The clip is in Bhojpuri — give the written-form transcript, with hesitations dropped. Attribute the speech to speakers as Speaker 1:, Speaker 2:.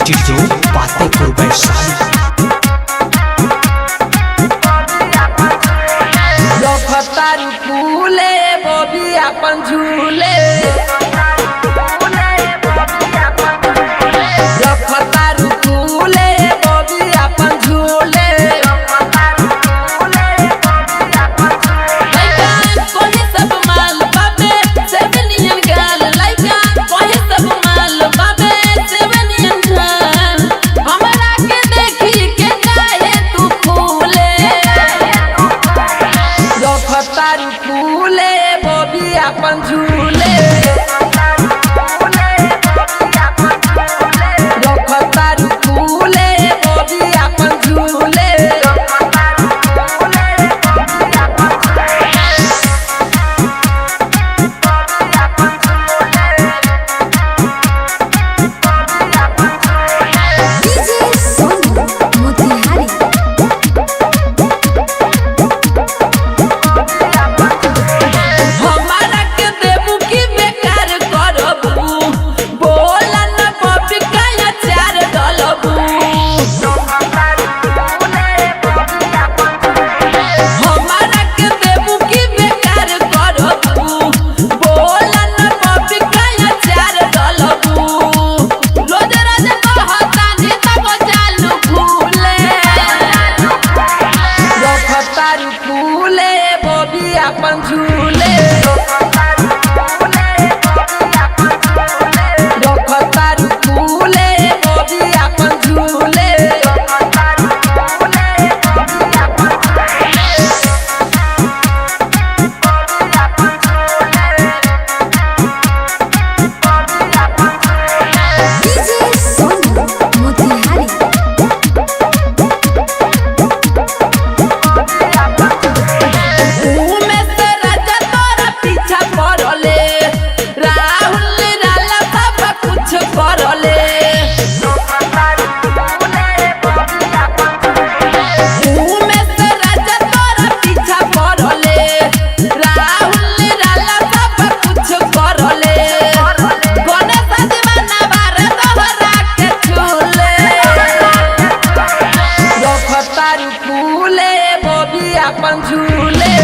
Speaker 1: स्टूडियो पातेपुर वैशाली।
Speaker 2: रफ्तार फूले बॉबी अपन झूले, रफ्तार फूले बॉबी अपन झूले। कोई सब माल बाबे सेवनियन गाल लाइका, कोई सब माल बाबे सेवनियन गाल। हमरा के देखी के काहे तू फूले, रफ्तार फूले बॉबी अपन झूले, रफ्तार फूले बॉबी अपन झूले। हमारा के देबू की बेकार करबू, बोला न बॉबी काया चार डलबू। हमारा के देबू की बेकार करबू, बोला न बॉबी काया चार डलबू। रोज रोज कहतानी तब चालू फूले, रफ्तार फूले बॉबी अपन झूले, रफ्तार फूले बॉबी अपन झूले। में से राजा तोरा पीछा पड़ले, राहुल राला सब कुछ करले। में से राजा तोरा पीछा पड़ले, राहुल राला सब कुछ करले। गणेश दीवाना बारे तोहरा के छूले, रफ्तार फूले बॉबी अपन झूले।